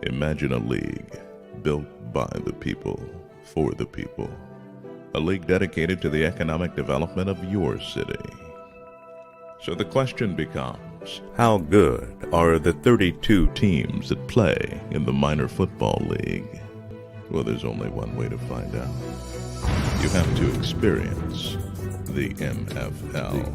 Imagine a league built by the people, for the people. A league dedicated to the economic development of your city. So the question becomes, how good are the 32 teams that play in the minor football league? Well, there's only one way to find out. You have to experience the MFL.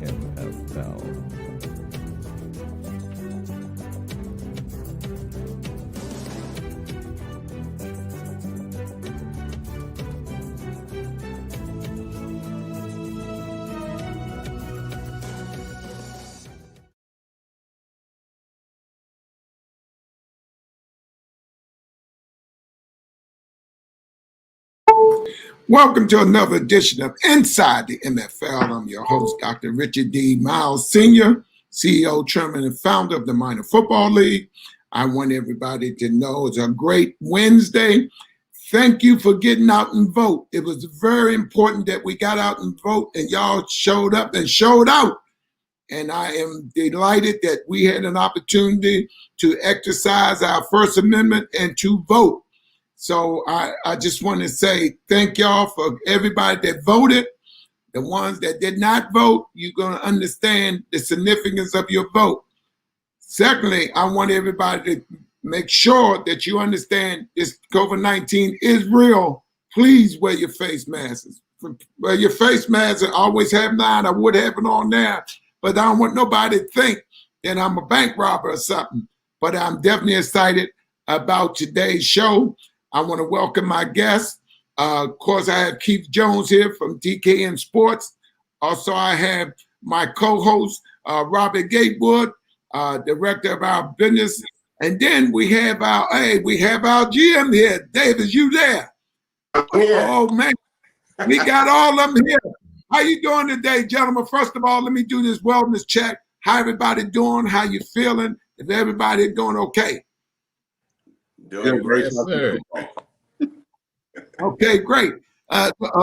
Welcome to another edition of Inside the MFL. I'm your host, Dr. Richard D. Myles Sr., CEO, Chairman, and Founder of the Minor Football League. I want everybody to know it's a great Wednesday. Thank you for getting out and vote. It was very important that we got out and vote, and y'all showed up and showed out. And I am delighted that we had an opportunity to exercise our First Amendment and to vote. So I just want to say thank y'all for everybody that voted. The ones that did not vote, you're going to understand the significance of your vote. Secondly, I want everybody to make sure that you understand this COVID-19 is real. Please wear your face masks. Wear your face masks. I always have mine. I would have it on there. But I don't want nobody to think that I'm a bank robber or something. But I'm definitely excited about today's show. I want to welcome my guests. Of course, I have Keith Jones here from DKN Sports. Also, I have my co-host, Robert Gatewood, director of our business. And then we have our GM here. David, you there? Yeah. Oh, man. We got all of them here. How you doing today, gentlemen? First of all, let me do this wellness check. How everybody doing? How you feeling? If everybody doing okay? Doing great. Yes, sir. Okay, great.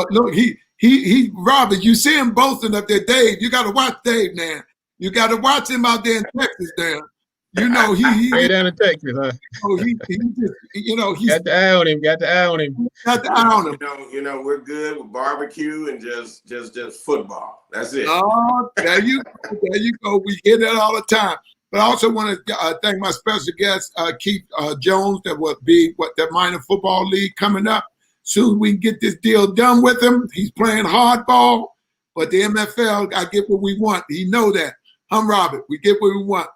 Look, he, Robert, you see him boasting up there, Dave. You got to watch Dave now. You got to watch him out there in Texas there. You know, he Way down in Texas, huh? he just, he's Got the eye on him. Got the eye on him. got the eye on him. You know, we're good with barbecue and just football. That's it. Oh, there you go. We hear that all the time. But I also want to thank my special guest, Keith Jones, that will be the Minor Football League coming up. Soon we can get this deal done with him. He's playing hardball, but the MFL, I get what we want. He know that. I'm Robert. We get what we want.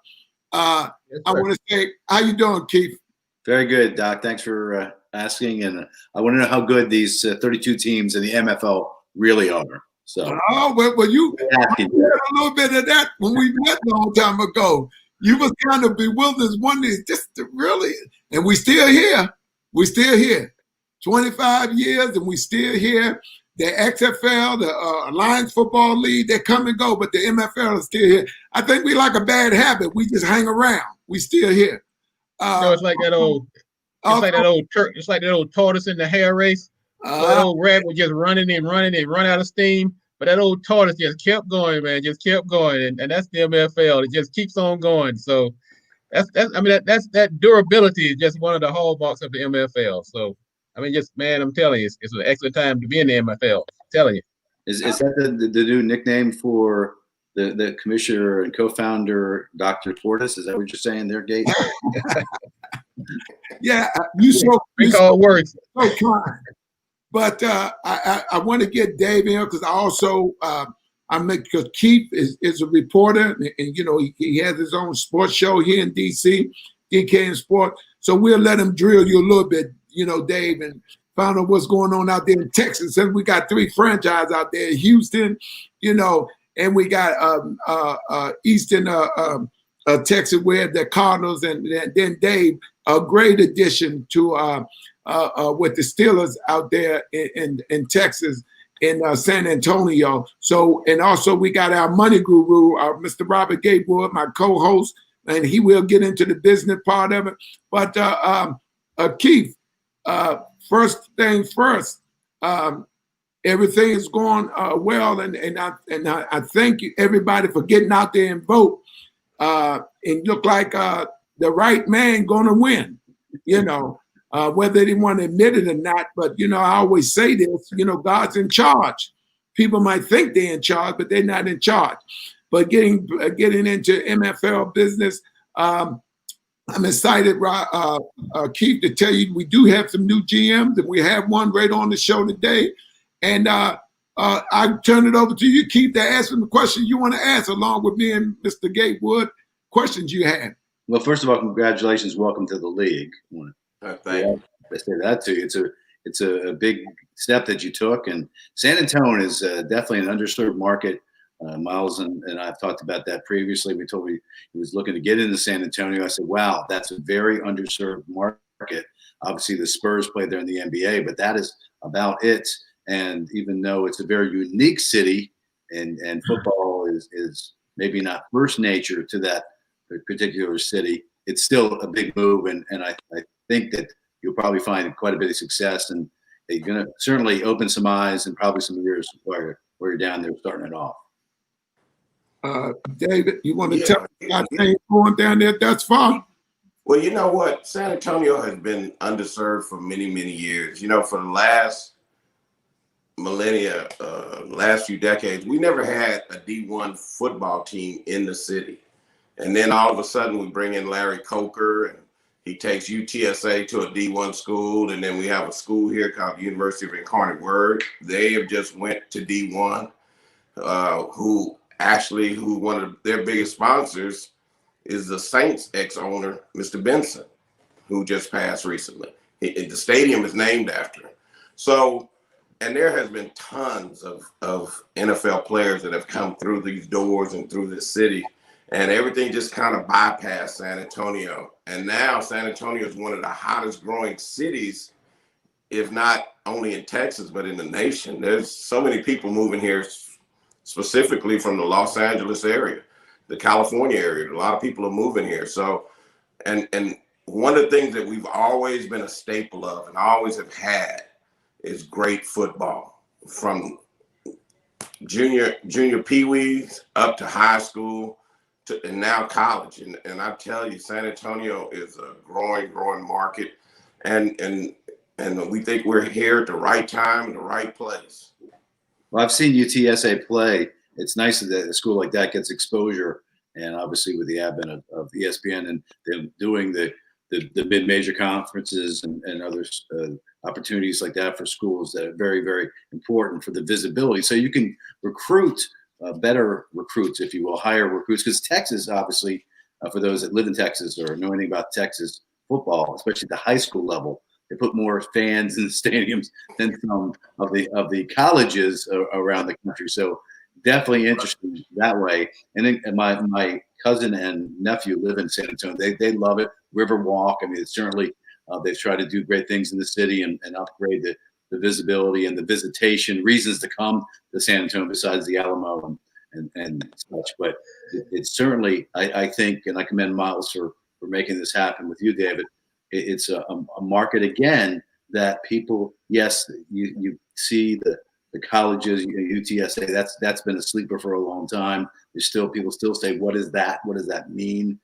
Yes, I want to say, how you doing, Keith? Very good, Doc. Thanks for asking. And I want to know how good these 32 teams in the MFL really are. So, well, you had a little bit of that when we met a long time ago. You was kind of bewildered, wondering just really, and we still here. We still here. 25 years, and we still here. The XFL, the Alliance Football League, they come and go, but the MFL is still here. I think we like a bad habit. We just hang around. We still here. It's like that old. It's like that old tortoise in the hair race. That old rabbit was just running and run out of steam. But that old tortoise just kept going, man. Just kept going, and that's the MFL. It just keeps on going. So that durability is just one of the hallmarks of the MFL. So. I'm telling you, it's an excellent time to be in the MFL. I'm telling you. Is that the new nickname for the commissioner and co-founder, Dr. Tortoise? Is that what you're saying there, Gate? Yeah, you so words. So kind. But I want to get Dave in because I also because Keith is a reporter and he has his own sports show here in DC, DKN Sport. So we'll let him drill you a little bit. Dave, and found out what's going on out there in Texas. And we got 3 franchises out there, Houston, and we got Eastern Texas where the Cardinals, and then Dave, a great addition to with the Steelers out there in Texas, in San Antonio. So, and also we got our money guru, Mr. Robert Gatewood, my co-host, and he will get into the business part of it. But Keith, first things first, everything is going well, and I thank you everybody for getting out there and vote. And look like the right man going to win. Whether they want to admit it or not. But, I always say this, God's in charge. People might think they're in charge, but they're not in charge. But getting into MFL business, I'm excited, Keith, to tell you we do have some new GMs, and we have one right on the show today. And I turn it over to you, Keith, to ask them the questions you want to ask, along with me and Mr. Gatewood, questions you had. Well, first of all, congratulations. Welcome to the league. Thank you. I say that to you. It's a big step that you took. And San Antonio is definitely an underserved market. Myles and I've talked about that previously. We told me he was looking to get into San Antonio. I said, wow, that's a very underserved market. Obviously, the Spurs play there in the NBA, but that is about it. And even though it's a very unique city and football is maybe not first nature to that particular city, it's still a big move. And I think that you'll probably find quite a bit of success. And you're going to certainly open some eyes and probably some ears where you're down there starting it off. David, you want to tell me about things going down there thus far? Well, you know what? San Antonio has been underserved for many, many years. For the last millennia, last few decades, we never had a D1 football team in the city. And then all of a sudden we bring in Larry Coker, and he takes UTSA to a D1 school. And then we have a school here called the University of Incarnate Word. They have just went to D1, who one of their biggest sponsors is the Saints ex-owner, Mr. Benson, who just passed recently. The stadium is named after him. So, and there has been tons of NFL players that have come through these doors and through this city, and everything just kind of bypassed San Antonio. And now San Antonio is one of the hottest growing cities, if not only in Texas, but in the nation. There's so many people moving here, specifically from the Los Angeles area, the California area. A lot of people are moving here. So, and one of the things that we've always been a staple of and always have had is great football, from junior peewees up to high school and now college. And I tell you, San Antonio is a growing market. And we think we're here at the right time in the right place. Well, I've seen UTSA play. It's nice that a school like that gets exposure, and obviously with the advent of ESPN and them doing the mid-major conferences and other opportunities like that for schools that are very, very important for the visibility. So you can recruit better recruits, if you will, higher recruits, because Texas, obviously, for those that live in Texas or know anything about Texas football, especially at the high school level, they put more fans in the stadiums than some of the colleges around the country. So definitely interesting that way. And then my cousin and nephew live in San Antonio. They love it. Riverwalk. I mean, it's certainly they've tried to do great things in the city and upgrade the visibility and the visitation, reasons to come to San Antonio besides the Alamo and such. But it's certainly, I think, and I commend Myles for making this happen with you, David. It's a market again that people, yes, you see the colleges, UTSA, that's been a sleeper for a long time. There's still people still say, what is that? What does that mean?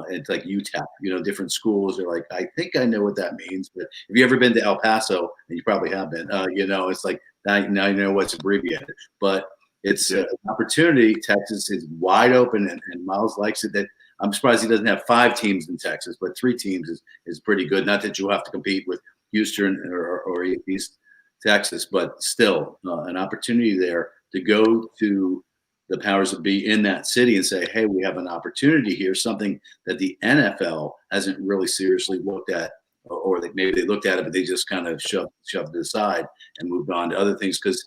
It's like UTEP, different schools are like, I think I know what that means. But have you ever been to El Paso? And you probably have been. It's like now you know what's abbreviated. But it's an opportunity. Texas is wide open, and Myles likes it. That I'm surprised he doesn't have 5 teams in Texas, but 3 teams is pretty good. Not that you have to compete with Houston or East Texas, but still an opportunity there to go to the powers that be in that city and say, hey, we have an opportunity here, something that the NFL hasn't really seriously looked at, or maybe they looked at it, but they just kind of shoved it aside and moved on to other things because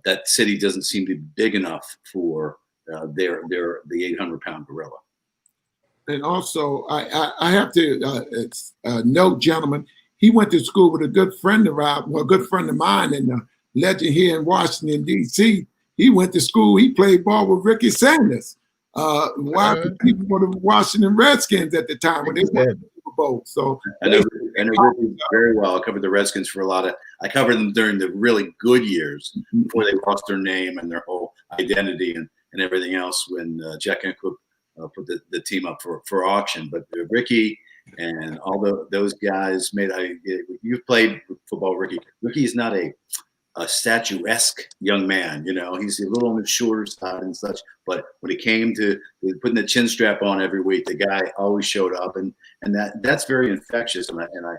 that city doesn't seem to be big enough for the 800-pound gorilla. And also, I have to note, gentlemen, he went to school with a good friend of mine, and a legend here in Washington, D.C. He went to school. He played ball with Ricky Sanders. People were the Washington Redskins at the time when they won the Super Bowl. So I know Ricky very well. I covered the Redskins for I covered them during the really good years before they lost their name and their whole identity and everything else when Jack Enquip put the team up for auction. But Ricky And although those guys you've played football, Ricky. Ricky is not a statuesque young man, he's a little on the shorter side and such. But when it came to putting the chin strap on every week, the guy always showed up, and that's very infectious. And I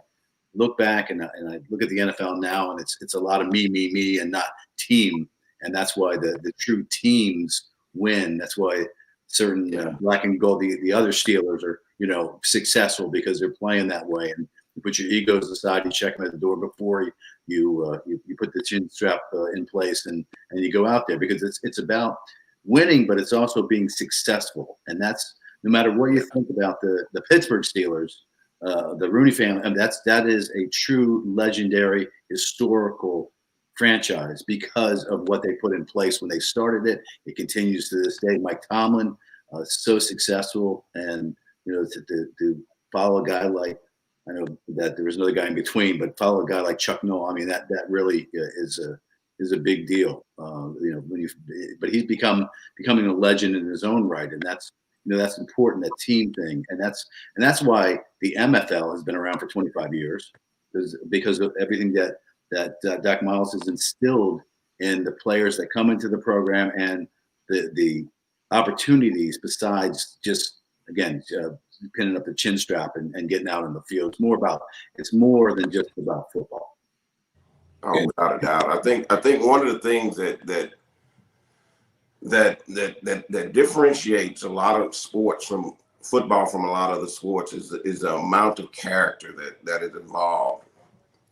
look back and I look at the NFL now, and it's a lot of me, and not team. And that's why the true teams win. That's why certain black and gold, the other Steelers are successful, because they're playing that way. And you put your egos aside, you check them at the door before you put the chin strap in place, and you go out there, because it's about winning, but it's also being successful. And that's, no matter what you think about the Pittsburgh Steelers, the Rooney family, and that is a true legendary historical franchise because of what they put in place when they started it. It continues to this day. Mike Tomlin, so successful, and to follow a guy like, I know that there was another guy in between, but follow a guy like Chuck Noll. I mean, that really is a big deal. But he's becoming a legend in his own right, and that's important, that team thing, and that's why the MFL has been around for 25 years, because of everything that Doc Myles has instilled in the players that come into the program, and the opportunities besides just, again, pinning up the chin strap and getting out in the field. It's more than just about football. Oh, without a doubt. I think one of the things that differentiates a lot of sports from football from a lot of other sports is the amount of character that is involved,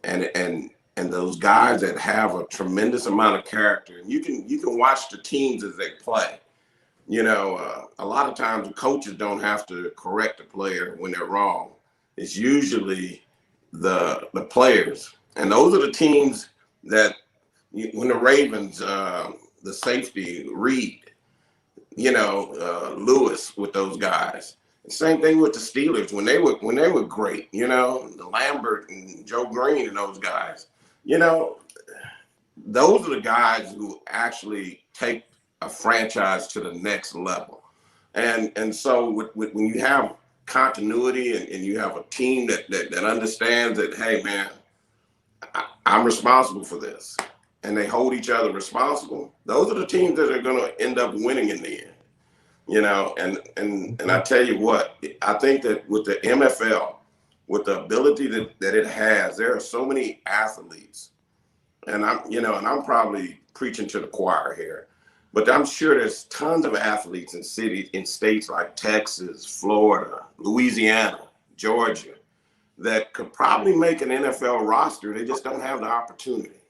and those guys that have a tremendous amount of character. And you can watch the teams as they play. A lot of times the coaches don't have to correct the player when they're wrong. It's usually the players. And those are the teams that, when the Ravens, the safety, Reed, Lewis, with those guys. The same thing with the Steelers when they were great, the Lambert and Joe Green and those guys. Those are the guys who actually take a franchise to the next level. And so when you have continuity and you have a team that understands that, hey man, I'm responsible for this, and they hold each other responsible, those are the teams that are going to end up winning in the end. And I tell you what, I think that with the MFL, with the ability that it has, there are so many athletes, and I'm probably preaching to the choir here, but I'm sure there's tons of athletes in states like Texas, Florida, Louisiana, Georgia, that could probably make an NFL roster. They just don't have the opportunity.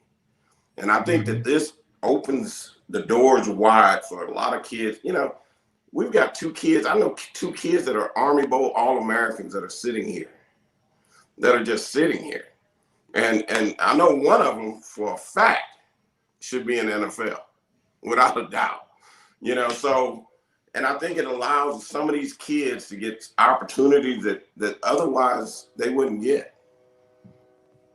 And I think that this opens the doors wide for a lot of kids. We've got two kids. I know two kids that are Army Bowl All-Americans that are sitting here, that are just sitting here. And I know one of them for a fact should be in the NFL, without a doubt. And I think it allows some of these kids to get opportunities that otherwise they wouldn't get.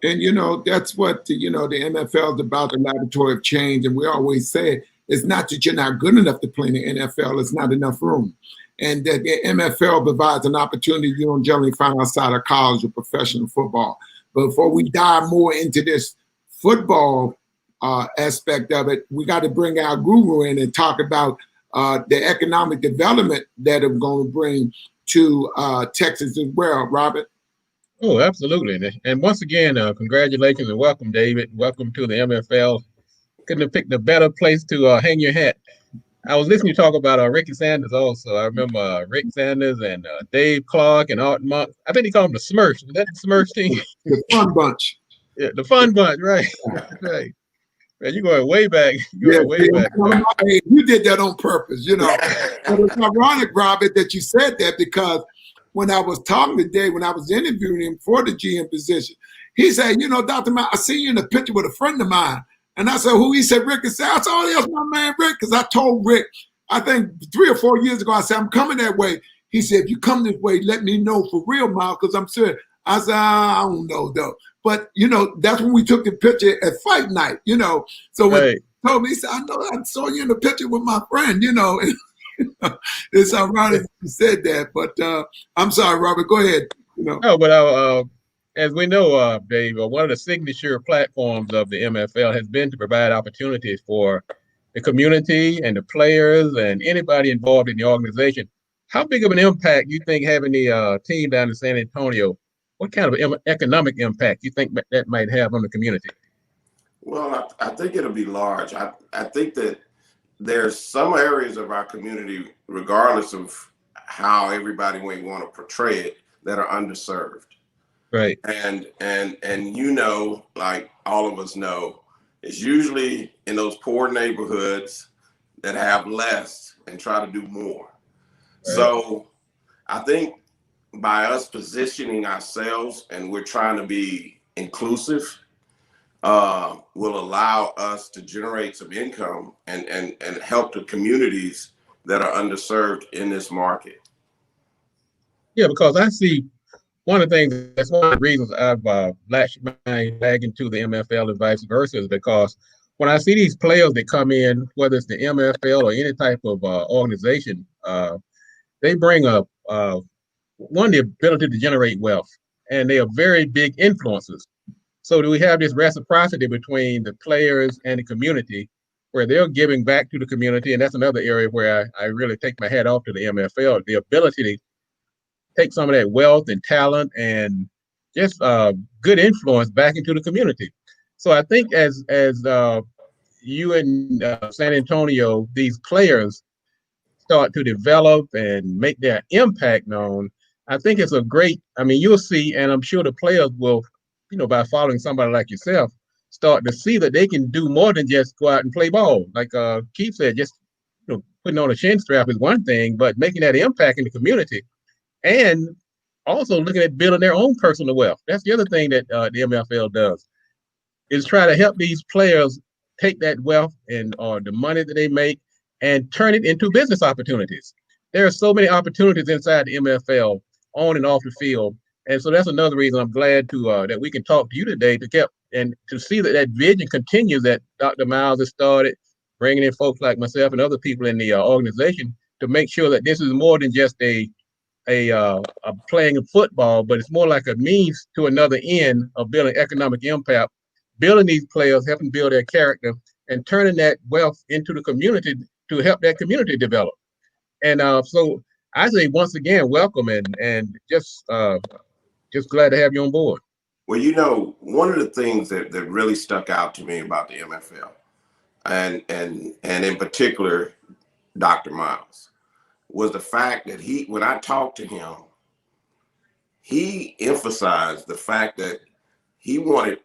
And that's what the NFL is about, the laboratory of change. And we always say it's not that you're not good enough to play in the NFL, it's not enough room. And that the MFL provides an opportunity you don't generally find outside of college or professional football. But before we dive more into this football aspect of it, we got to bring our guru in and talk about the economic development that it's going to bring to Texas as well. Robert? Oh, absolutely. And once again, congratulations and welcome, David. Welcome to the MFL. Couldn't have picked a better place to hang your hat. I was listening to you talk about Ricky Sanders also. I remember Rick Sanders and Dave Clark and Art Monk. I think he called them the Smurfs. Was that the Smurfs team? The Fun Bunch. Yeah, the Fun Bunch, right. Right. Man, you're going way back. Way back. You did that on purpose, But it's ironic, Robert, that you said that, because when I was talking today, when I was interviewing him for the GM position, he said, Dr. Matt, I see you in a picture with a friend of mine. And I said, who? He said, Rick. I said, oh, that's my man, Rick. Because I told Rick, I think 3 or 4 years ago, I said, I'm coming that way. He said, if you come this way, let me know for real, Miles, because I'm serious. I said, I don't know, though. But, that's when we took the picture at fight night, So when he told me, he said, I know, I saw you in the picture with my friend, It's ironic you said that. But I'm sorry, Robert, go ahead. No, but as we know, Dave, one of the signature platforms of the MFL has been to provide opportunities for the community and the players and anybody involved in the organization. How big of an impact you think having the team down in San Antonio? What kind of economic impact you think that might have on the community? Well, I think it'll be large. I think that there's some areas of our community, regardless of how everybody may want to portray it, that are underserved. Right. And like all of us know, it's usually in those poor neighborhoods that have less and try to do more. Right. So I think by us positioning ourselves and we're trying to be inclusive, will allow us to generate some income and help the communities that are underserved in this market. Yeah, because I see one of the things, that's one of the reasons I've latched my bag into the MFL and vice versa, is because when I see these players that come in, whether it's the MFL or any type of organization, they bring the ability to generate wealth, and they are very big influencers. So do we have this reciprocity between the players and the community where they're giving back to the community? And that's another area where I really take my hat off to the MFL, the ability to take some of that wealth and talent and just good influence back into the community. So I think as you in San Antonio, these players start to develop and make their impact known, I think it's a great, you'll see, and I'm sure the players will, by following somebody like yourself, start to see that they can do more than just go out and play ball. Like Keith said, just putting on a chin strap is one thing, but making that impact in the community and also looking at building their own personal wealth. That's the other thing that the MFL does, is try to help these players take that wealth or the money that they make and turn it into business opportunities. There are so many opportunities inside the MFL on and off the field. And so that's another reason I'm glad to that we can talk to you today to see that vision continues that Dr. Myles has started, bringing in folks like myself and other people in the organization to make sure that this is more than just a playing of football, but it's more like a means to another end of building economic impact, building these players, helping build their character, and turning that wealth into the community to help that community develop. And so I say once again, welcome and just glad to have you on board. Well, one of the things that really stuck out to me about the MFL, and in particular, Dr. Myles, was the fact that when I talked to him, he emphasized the fact that he wanted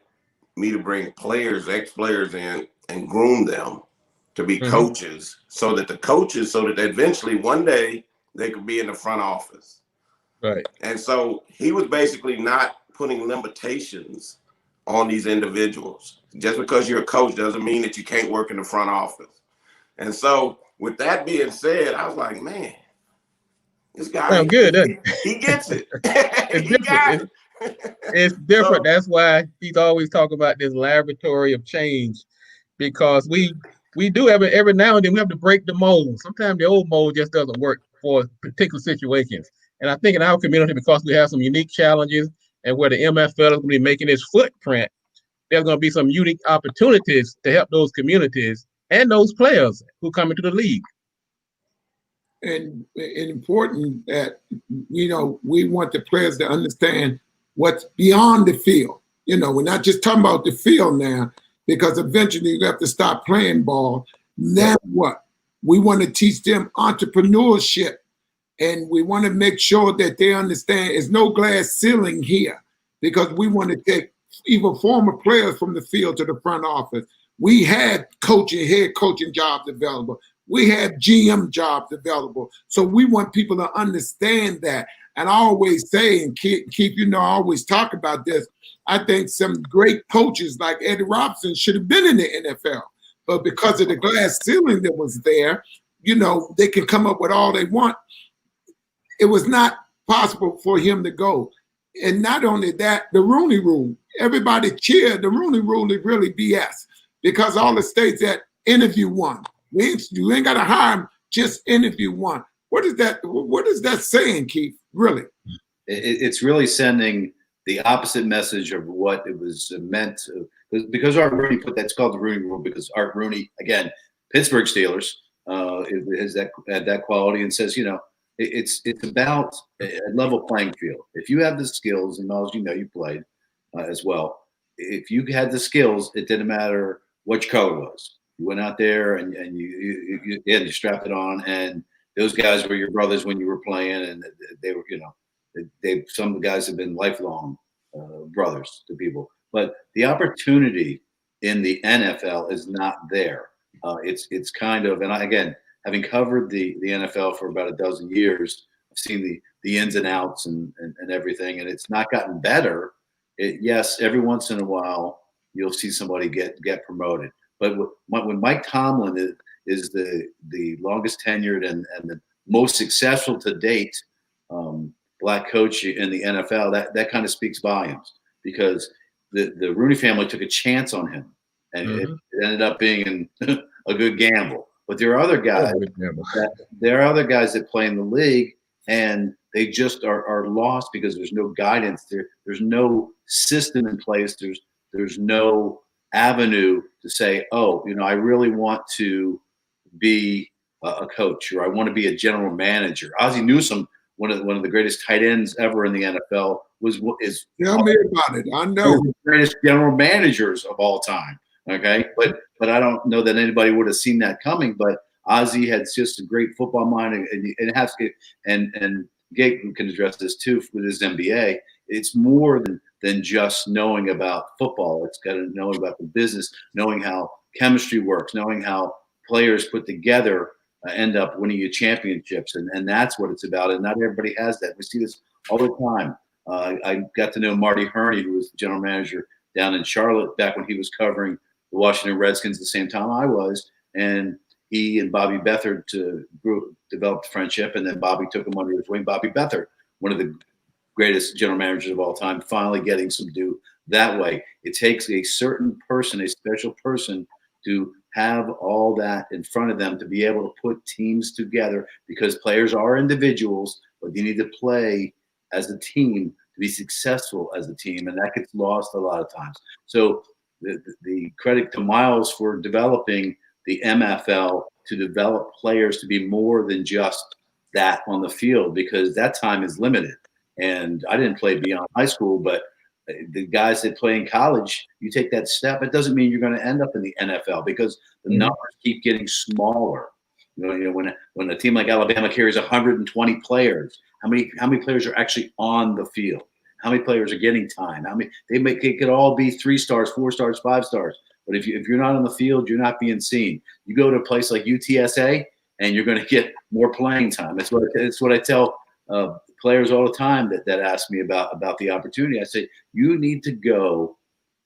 me to bring ex-players in and groom them to be coaches, so that eventually one day they could be in the front office. Right. And so he was basically not putting limitations on these individuals. Just because you're a coach doesn't mean that you can't work in the front office. And so with that being said, I was like, man, this guy, good. He gets it. It's different. It's different. So, that's why he's always talking about this laboratory of change, because we do have it every now and then. We have to break the mold. Sometimes the old mold just doesn't work for particular situations. And I think in our community, because we have some unique challenges and where the MFL is going to be making its footprint, there's going to be some unique opportunities to help those communities and those players who come into the league. And important that, we want the players to understand what's beyond the field. We're not just talking about the field now, because eventually you have to stop playing ball. Now what? We want to teach them entrepreneurship, and we want to make sure that they understand there's no glass ceiling here, because we want to take even former players from the field to the front office. We had head coaching jobs available. We have GM jobs available. So we want people to understand that. And I always say, and Keith, I always talk about this, I think some great coaches like Eddie Robinson should have been in the NFL. But because of the glass ceiling that was there, they can come up with all they want. It was not possible for him to go. And not only that, the Rooney Rule. Everybody cheered. The Rooney Rule is really BS, because all the states that interview one. You ain't got to hire him, just interview one. What is that saying, Keith? Really? it's really sending the opposite message of what it was meant to. Because Art Rooney that's called the Rooney Rule, because Art Rooney, again, Pittsburgh Steelers, has that quality, and says, it's about a level playing field. If you have the skills, and Myles, you played as well. If you had the skills, it didn't matter what your color was. You went out there and you strapped it on, and those guys were your brothers when you were playing, and they were, some of the guys have been lifelong brothers to people. But the opportunity in the NFL is not there. It's kind of, and again, having covered the NFL for about a dozen years, I've seen the ins and outs and everything, and it's not gotten better. Yes, every once in a while you'll see somebody get promoted, but when Mike Tomlin is the longest tenured and the most successful to date black coach in the NFL, that kind of speaks volumes, because the Rooney family took a chance on him, and it ended up being a good gamble. But there are other guys. That play in the league, and they just are lost because there's no guidance. There's no system in place. There's no avenue to say, oh, I really want to be a coach, or I want to be a general manager. Ozzie Newsome, one of the greatest tight ends ever in the NFL, is tell me about it. I know the greatest general managers of all time. Okay, but I don't know that anybody would have seen that coming. But Ozzie had just a great football mind, and it has to. And Gatewood can address this too with his MBA. It's more than just knowing about football. It's got to know about the business, knowing how chemistry works, knowing how players put together end up winning you championships, and that's what it's about. And not everybody has that. We see this all the time. I got to know Marty Herney, who was the general manager down in Charlotte back when he was covering the Washington Redskins at the same time I was, and he and Bobby Beathard developed a friendship, and then Bobby took him under his wing. Bobby Beathard, one of the greatest general managers of all time, finally getting some due that way. It takes a certain person, a special person, to have all that in front of them to be able to put teams together, because players are individuals, but you need to play as a team to be successful as a team, and that gets lost a lot of times. So the credit to Myles for developing the MFL to develop players to be more than just that on the field, because that time is limited. And I didn't play beyond high school, but the guys that play in college, you take that step, it doesn't mean you're going to end up in the NFL, because the numbers keep getting smaller. When a team like Alabama carries 120 players, how many players are actually on the field? How many players are getting time? It could all be 3 stars, 4 stars, 5 stars. But if you're not on the field, you're not being seen. You go to a place like UTSA, and you're going to get more playing time. It's what I tell players all the time that ask me about the opportunity. I say, you need to go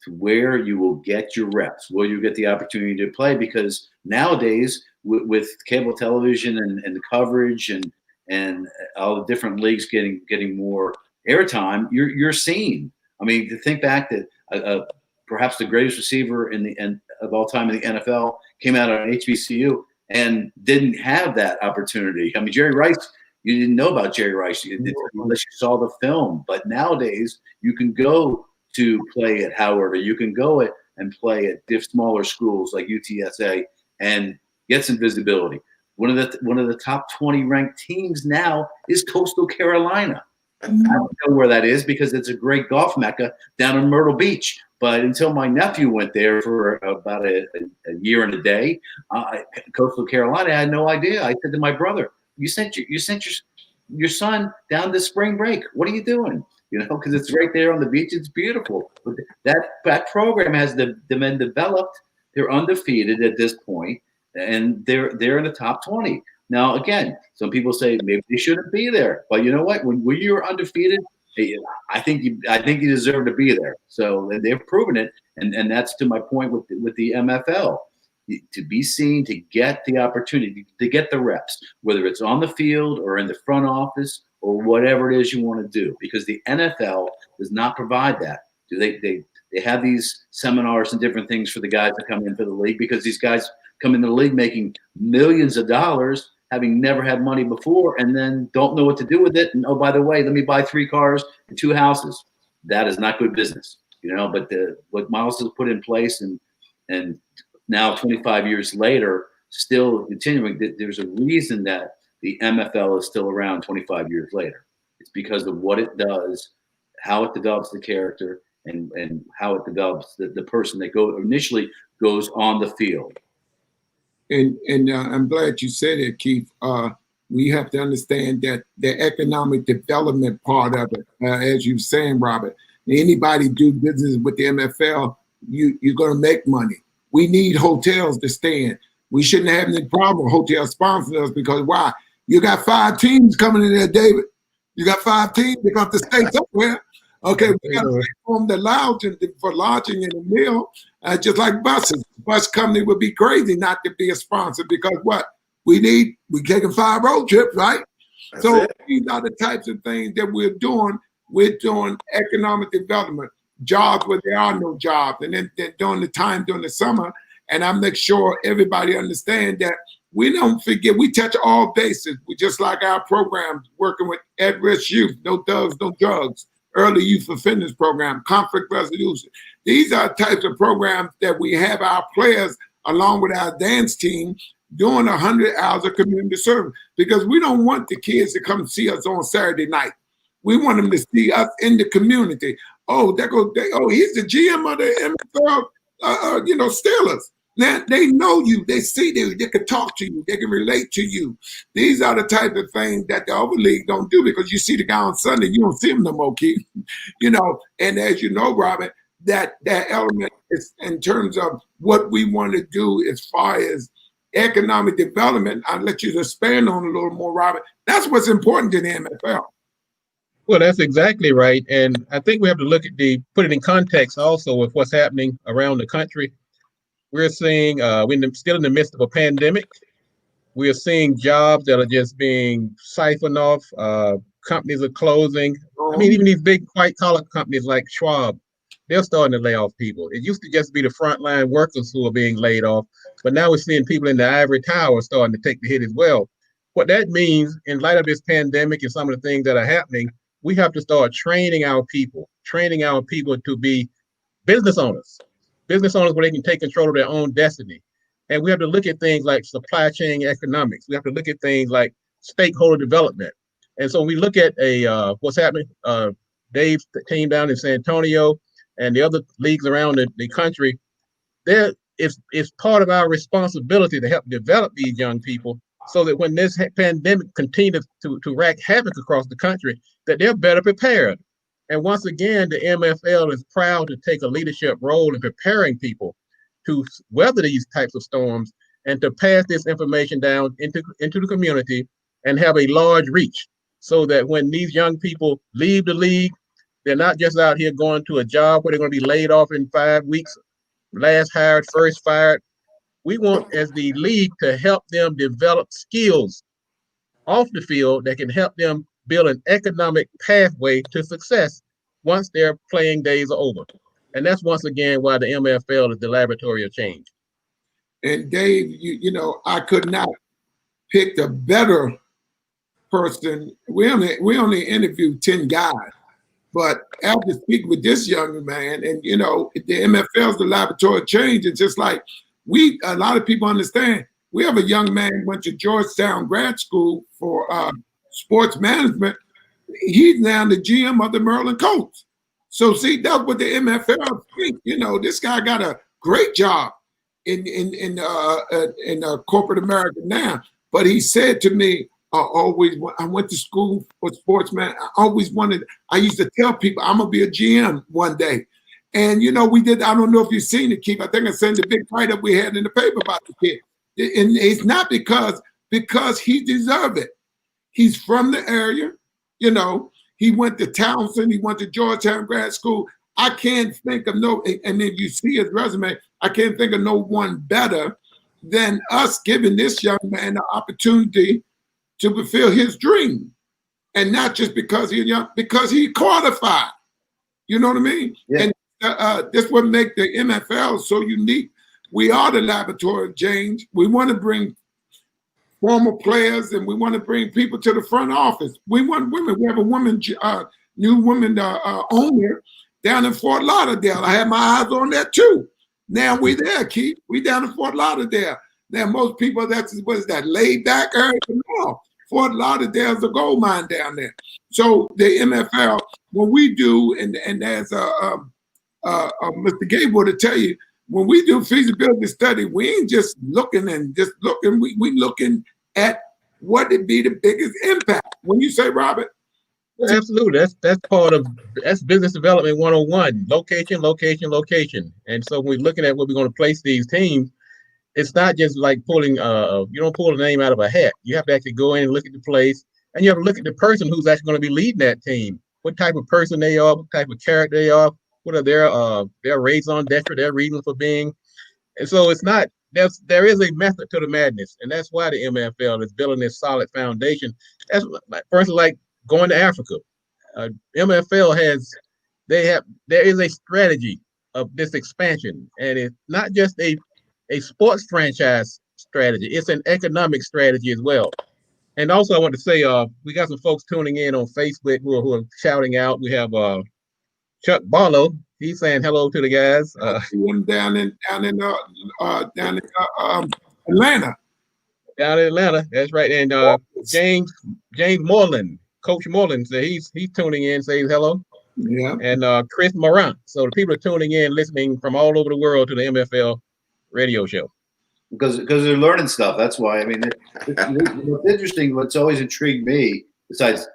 to where you will get your reps, where you get the opportunity to play, because nowadays with cable television and the coverage and all the different leagues getting more airtime, you're seen. I mean, to think back that perhaps the greatest receiver of all time in the NFL came out of HBCU and didn't have that opportunity. I mean, Jerry Rice, you didn't know about Jerry Rice unless you saw the film. But nowadays, you can go to play at Howard, or you can go and play at smaller schools like UTSA and get some visibility. One of the top 20 ranked teams now is Coastal Carolina. I don't know where that is, because it's a great golf mecca down in Myrtle Beach. But until my nephew went there for about a year and a day, Coastal Carolina, I had no idea. I said to my brother, "You sent your son down to spring break. What are you doing?" Because it's right there on the beach. It's beautiful. But that program has been developed. They're undefeated at this point, and they're in the top 20. Now, again, some people say maybe they shouldn't be there, but you know what? When you're undefeated, I think you deserve to be there. So they've proven it, and that's to my point with the MFL. To be seen, to get the opportunity, to get the reps, whether it's on the field or in the front office or whatever it is you want to do, because the NFL does not provide that. They have these seminars and different things for the guys that come into the league, because these guys come in the league making millions of dollars, having never had money before, and then don't know what to do with it. And oh, by the way, let me buy 3 cars and 2 houses. That is not good business, you know. But what Myles has put in place, and now 25 years later, still continuing, there's a reason that the MFL is still around 25 years later. It's because of what it does, how it develops the character, and how it develops the person that initially goes on the field. And I'm glad you said it, Keith. We have to understand that the economic development part of it, as you're saying, Robert, anybody do business with the MFL, you're going to make money. We need hotels to stay in. We shouldn't have any problem with hotel sponsoring us, because why? You got 5 teams coming in there, David. You got 5 teams. They're going to stay somewhere. Okay, we got to form the lounge for lodging and a meal, just like buses. Bus company would be crazy not to be a sponsor, because what? We're taking 5 road trips, right? So these are the types of things that we're doing. We're doing economic development, jobs where there are no jobs, and then during the summer. And I make sure everybody understand that we don't forget, we touch all bases. We just like our programs, working with at-risk youth, no thugs, no drugs, early youth offenders program, conflict resolution. These are types of programs that we have our players, along with our dance team, doing 100 hours of community service, because we don't want the kids to come see us on Saturday night. We want them to see us in the community. Oh, he's the GM of the MFL, Steelers. Now, they know you, they see you, they can talk to you, they can relate to you. These are the type of things that the other league don't do, because you see the guy on Sunday, you don't see him no more, Keith. And as you know, Robert, that element is in terms of what we want to do as far as economic development. I'll let you expand on a little more, Robert. That's what's important to the MFL. Well, that's exactly right. And I think we have to put it in context also with what's happening around the country. We're seeing, we're still in the midst of a pandemic. We're seeing jobs that are just being siphoned off. Companies are closing. I mean, even these big white-collar companies like Schwab, they're starting to lay off people. It used to just be the frontline workers who are being laid off, but now we're seeing people in the ivory tower starting to take the hit as well. What that means, in light of this pandemic and some of the things that are happening, we have to start training our people to be business owners where they can take control of their own destiny. And we have to look at things like supply chain economics. We have to look at things like stakeholder development. And so when we look at what's happening, Dave's team down in San Antonio and the other leagues around the country, it's part of our responsibility to help develop these young people, so that when this pandemic continues to wreak havoc across the country, that they're better prepared. And once again, the MFL is proud to take a leadership role in preparing people to weather these types of storms and to pass this information down into the community and have a large reach, so that when these young people leave the league, they're not just out here going to a job where they're going to be laid off in 5 weeks, last hired, first fired. We want, as the league, to help them develop skills off the field that can help them build an economic pathway to success once their playing days are over. And that's once again why the MFL is the laboratory of change. And Dave, I could not pick a better person. We only interviewed 10 guys, but after speaking with this young man, and the MFL is the laboratory of change. It's just like a lot of people understand. We have a young man who went to Georgetown grad school for sports management. He's now the GM of the Maryland Colts. So see, that's what the MFL think. This guy got a great job in corporate America now. But he said to me, I went to school for sportsman. I used to tell people I'm gonna be a GM one day. And we did. I don't know if you've seen it, Keith. I think I sent the big write-up we had in the paper about the kid. And it's not because he deserved it. He's from the area, He went to Townsend. He went to Georgetown grad school. I can't think of and if you see his resume, I can't think of no one better than us giving this young man the opportunity to fulfill his dream. And not just because he's young, because he qualified. You know what I mean? Yeah. And this what make the MFL so unique. We are the laboratory of change. We want to bring former players, and we want to bring people to the front office. We want women. We have a woman, new woman owner down in Fort Lauderdale. I had my eyes on that too. Now we there, Keith. We down in Fort Lauderdale. Now most people, what is that, laid back area? No, Fort Lauderdale's a gold mine down there. So the MFL, what we do, and as Mr. Gatewood will tell you, when we do feasibility study, we ain't just looking and just looking. We looking at what would be the biggest impact. When you say, Robert? Absolutely. That's business development 101. Location, location, location. And so when we're looking at where we're going to place these teams, it's not just like pulling, you don't pull a name out of a hat. You have to actually go in and look at the place, and you have to look at the person who's actually going to be leading that team. What type of person they are, what type of character they are, what are their raison d'etre, their reasons for being. And so it's not, there is a method to the madness, and that's why the MFL is building this solid foundation. That's for instance, like going to Africa. MFL there is a strategy of this expansion, and it's not just a sports franchise strategy, it's an economic strategy as well. And also I want to say, we got some folks tuning in on Facebook who are shouting out. We have Chuck Barlow. He's saying hello to the guys. Down in Atlanta. Down in Atlanta, that's right. And James Moreland, Coach Moreland, so he's tuning in, saying hello. Yeah. And Chris Morant. So the people are tuning in, listening from all over the world to the MFL radio show. Because they're learning stuff. That's why. I mean, what's interesting, what's always intrigued me, besides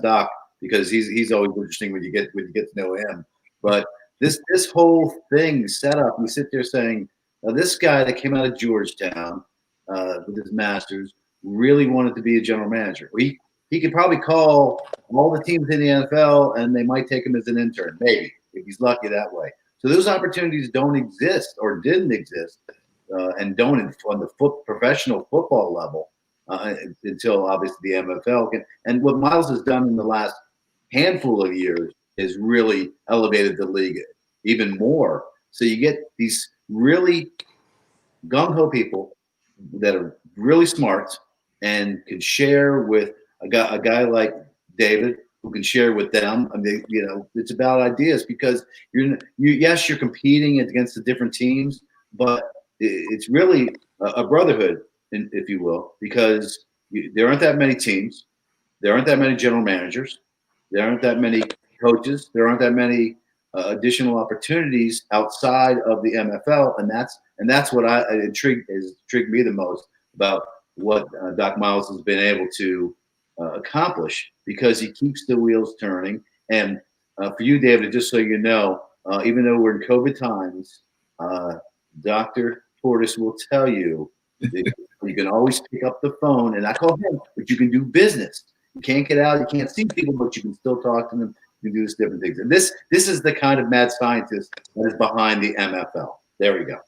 Doc, because he's always interesting when you get to know him. But this whole thing set up, we sit there saying, now this guy that came out of Georgetown with his master's really wanted to be a general manager. He could probably call all the teams in the NFL, and they might take him as an intern, maybe, if he's lucky that way. So those opportunities don't exist or didn't exist, and don't on the professional football level until obviously the MFL. And what Myles has done in the last handful of years is really elevated the league even more. So you get these really gung-ho people that are really smart and can share with a guy like David, who can share with them. I mean, it's about ideas, because you're competing against the different teams, but it's really a brotherhood, if you will, because there aren't that many teams, there aren't that many general managers, there aren't that many coaches, there aren't that many additional opportunities outside of the MFL, and that's what intrigued me the most about what Doc Myles has been able to accomplish, because he keeps the wheels turning. And for you, David, just so you know, even though we're in COVID times, Dr. Portis will tell you that you can always pick up the phone, and I call him, but you can do business. You can't get out, you can't see people, but you can still talk to them. You can do different things. And this is the kind of mad scientist that is behind the MFL. There we go.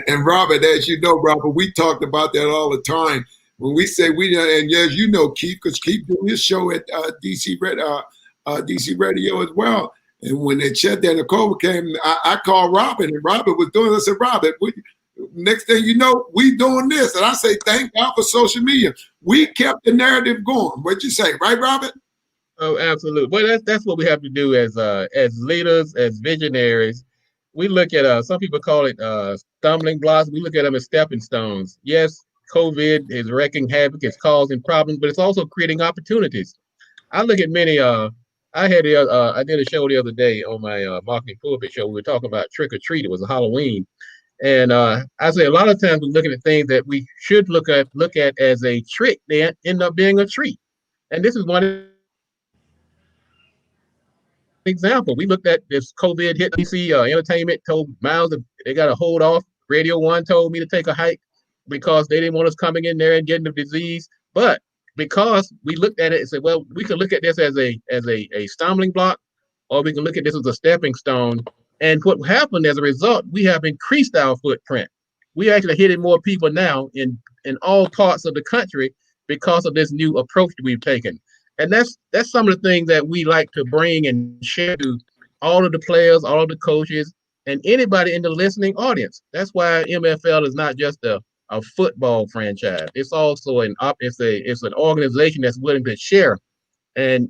And Robert, as you know, Robert, we talked about that all the time. When we say and as you know, Keith, because Keith did his show at DC Radio as well. And when they shut down, the COVID came, I called Robert, and Robert was doing it. I said, Robert, next thing you know, we doing this. And I say, thank God for social media. We kept the narrative going. What'd you say, right, Robert? Oh, absolutely. Well, that's what we have to do as leaders, as visionaries. We look at some people call it stumbling blocks. We look at them as stepping stones. Yes, COVID is wreaking havoc, it's causing problems, but it's also creating opportunities. I look at many. I did a show the other day on my marketing pulpit show. We were talking about trick or treat. It was a Halloween, and I say a lot of times we're looking at things that we should look at as a trick. They end up being a treat, and this is one example. We looked at this COVID hit DC Entertainment, told Myles that they got to hold off. Radio One told me to take a hike because they didn't want us coming in there and getting the disease. But because we looked at it and said, well, we could look at this as a stumbling block, or we can look at this as a stepping stone. And what happened as a result, we have increased our footprint. We actually hitting more people now in all parts of the country because of this new approach that we've taken. And that's some of the things that we like to bring and share to all of the players, all of the coaches, and anybody in the listening audience. That's why MFL is not just a a football franchise. It's also it's an organization that's willing to share and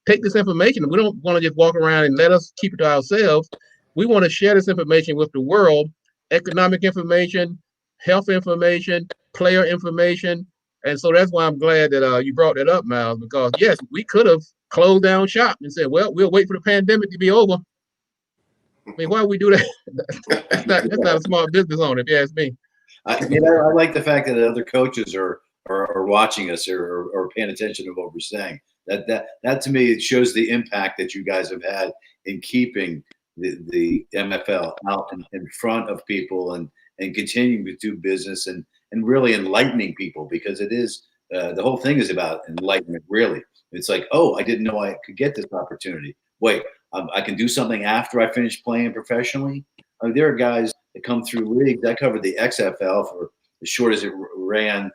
take this information. We don't want to just walk around and let us keep it to ourselves. We want to share this information with the world, economic information, health information, player information. And so that's why I'm glad that you brought that up, Myles, because yes, we could have closed down shop and said, well, we'll wait for the pandemic to be over. I mean, why would we do that? That's not a smart business owner, if you ask me. I like the fact that other coaches are watching us or paying attention to what we're saying. That to me, it shows the impact that you guys have had in keeping the MFL out in front of people and continuing to do business and really enlightening people, because it is the whole thing is about enlightenment. Really, it's like, oh, I didn't know I could get this opportunity. Wait, I can do something after I finish playing professionally. There are guys that come through leagues. I covered the XFL for as short as it ran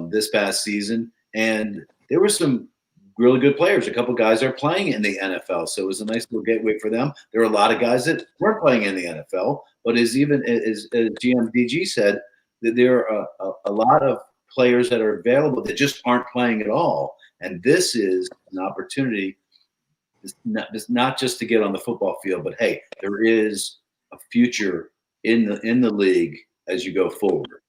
this past season, and there were some really good players. A couple guys are playing in the NFL, so it was a nice little gateway for them. There are a lot of guys that weren't playing in the NFL, but as GM DG said, that there are a lot of players that are available that just aren't playing at all. And this is an opportunity, it's not just to get on the football field, but hey, there is a future in the league as you go forward.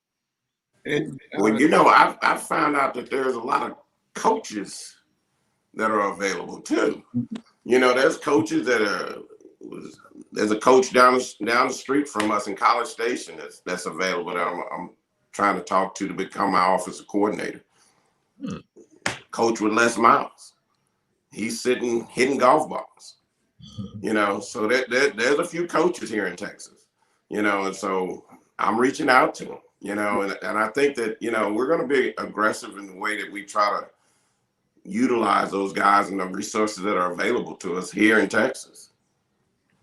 And well, I've found out that there's a lot of coaches that are available too. There's coaches there's a coach down the street from us in College Station that's available that I'm trying to talk to become my offensive coordinator. Coach with Les Miles. He's hitting golf balls. So there's a few coaches here in Texas, and so I'm reaching out to them, and I think that, we're going to be aggressive in the way that we try to utilize those guys and the resources that are available to us here in Texas.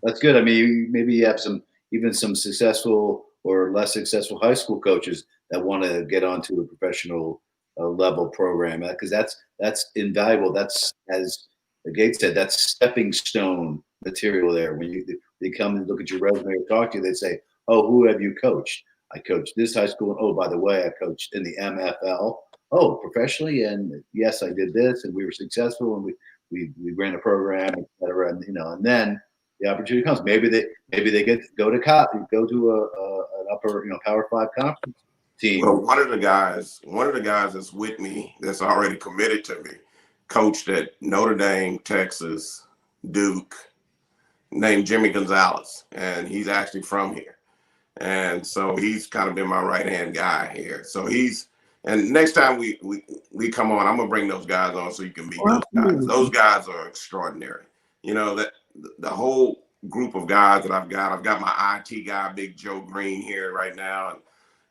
That's good. I mean, maybe you have some successful or less successful high school coaches that want to get onto a professional level program, because that's invaluable. That's, as Gates said, that's stepping stone material there. When they come and look at your resume or talk to you, they say, oh, who have you coached? I coached this high school. And oh, by the way, I coached in the MFL. Oh, professionally, and yes, I did this, and we were successful, and we ran a program, et cetera, and then the opportunity comes. Maybe they get to go to an upper, Power 5 conference team. Well, one of the guys that's with me, that's already committed to me, coached at Notre Dame, Texas, Duke, named Jimmy Gonzalez, and he's actually from here, and so he's kind of been my right-hand guy here. So and next time we come on, I'm gonna bring those guys on so you can meet those guys. Those guys are extraordinary. That the whole group of guys that I've got my IT guy, Big Joe Green, here right now,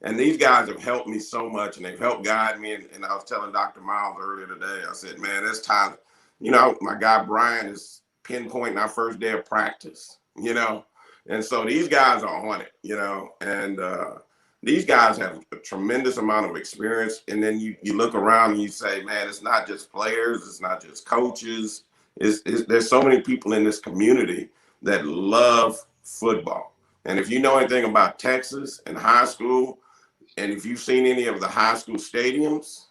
and these guys have helped me so much, and they've helped guide me. And I was telling Dr. Myles earlier today, I said, man, it's time. My guy Brian is pinpointing our first day of practice. And so these guys are on it. And these guys have a tremendous amount of experience. And then you look around and you say, man, it's not just players, it's not just coaches. There's so many people in this community that love football. And if you know anything about Texas and high school, and if you've seen any of the high school stadiums,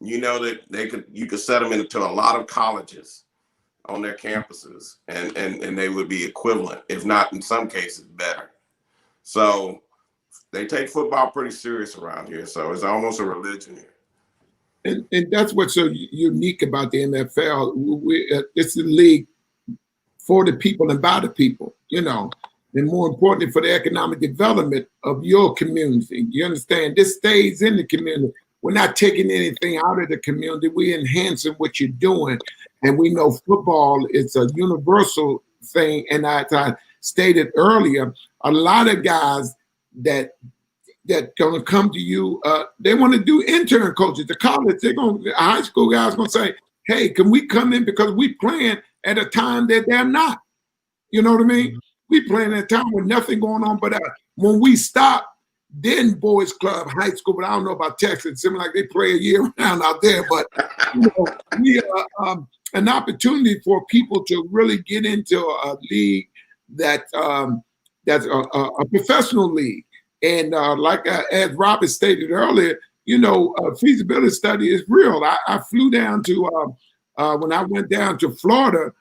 you know that you could set them into a lot of colleges on their campuses, and they would be equivalent, if not in some cases better. So they take football pretty serious around here. So it's almost a religion here. And that's what's so unique about the MFL. It's a league for the people and by the people, and more importantly, for the economic development of your community. You understand? This stays in the community. We're not taking anything out of the community. We're enhancing what you're doing. And we know football is a universal thing. And as I stated earlier, a lot of guys that gonna come to you, they want to do intern coaches. The college, high school guys gonna say, hey, can we come in because we playing at a time that they're not? You know what I mean? We playing at a time with nothing going on, but when we stop, then boys club, high school, but I don't know about Texas. It seems like they play a year round out there, but we an opportunity for people to really get into a league that's a professional league. And as Robert stated earlier, feasibility study is real. I flew down to when I went down to Florida.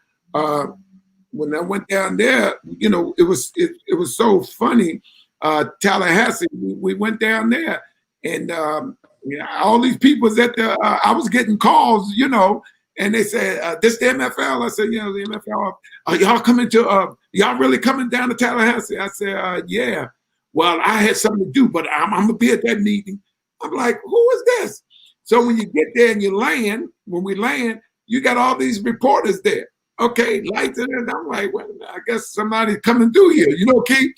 When I went down there, it was so funny. Tallahassee, we went down there, and all these people was at the. I was getting calls, and they said, "This the MFL." I said, "The MFL. Y'all coming to? Y'all really coming down to Tallahassee?" I said, "Yeah." Well, I had something to do, but I'm gonna be at that meeting. I'm like, "Who is this?" So when you get there and you land, when we land, you got all these reporters there. Okay, lights in it. I'm like, well, I guess somebody's coming through here, Keith.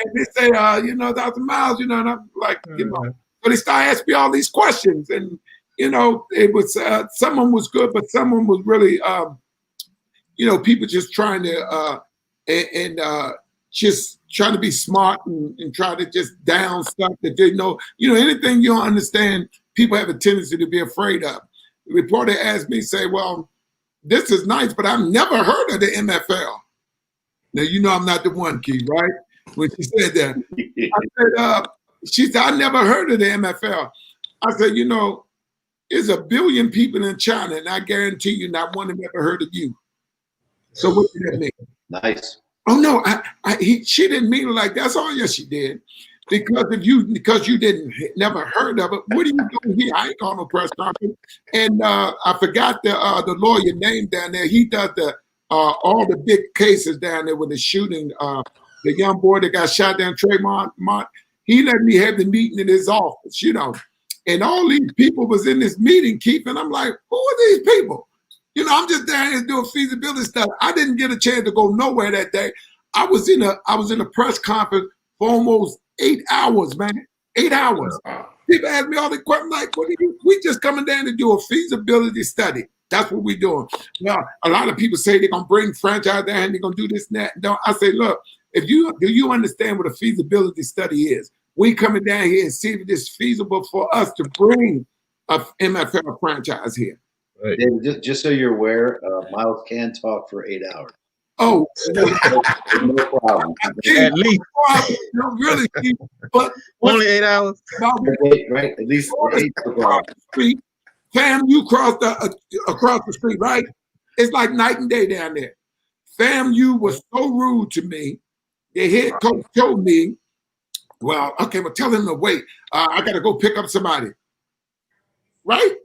And they say, Dr. Myles, and I'm like, So they start asking me all these questions, and it was someone was good, but someone was really, people just trying to just trying to be smart and try to just down stuff that they know. Anything you don't understand, people have a tendency to be afraid of. The reporter asked me, say, well, this is nice, but I've never heard of the MFL. Now, I'm not the one, Keith, right? When she said that. I said, she said, I never heard of the MFL. I said, there's 1 billion people in China, and I guarantee you not one of them ever heard of you. So what does that mean? Nice. Oh, no, she didn't mean it like that. Oh, yes, she did. Because you didn't never heard of it, what are you doing here? I ain't calling no press conference. And I forgot the lawyer name down there. He does all the big cases down there with the shooting. The young boy that got shot down, Trayvon. He let me have the meeting in his office, And all these people was in this meeting, Keith, and I'm like, who are these people? I'm just down here doing feasibility stuff. I didn't get a chance to go nowhere that day. I was in a press conference for almost 8 hours, man. 8 hours. People ask me all the questions like, we just coming down to do a feasibility study. That's what we're doing. Now, a lot of people say they're going to bring franchise down and they're going to do this and that. No, I say, look, do you understand what a feasibility study is? We coming down here and see if it's feasible for us to bring a MFL franchise here. Right. David, just so you're aware, Myles can talk for 8 hours. Oh, no problem. At least. Really, but only 8 hours. Right, at least 8 across the street. Fam, you across the street, right? It's like night and day down there. Fam, you was so rude to me. The head coach told me, well, okay, well, tell him to wait. I got to go pick up somebody. Right?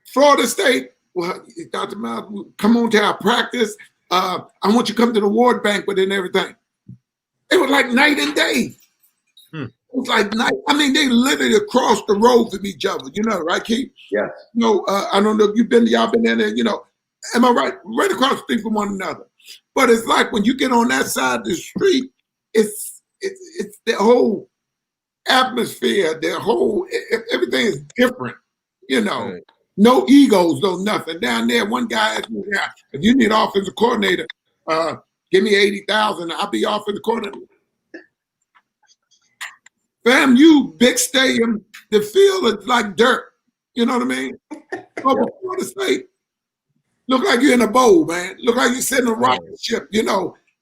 Florida State, well, Dr. Myles, come on to our practice. I want you to come to the ward banquet and everything. It was like night and day. It was like night. I mean, they literally across the road from each other, right, Keith? Yes. I don't know if y'all been in there, am I right? Right across the street from one another. But it's like when you get on that side of the street, it's the whole atmosphere, everything is different, Right. No egos, no nothing. Down there, one guy asked me, if you need offensive coordinator, give me $80,000, I'll be offensive coordinator. Fam, you big stadium, the field is like dirt. You know what I mean? Over Florida State, look like you're in a bowl, man. Look like you're sitting on a rocket ship.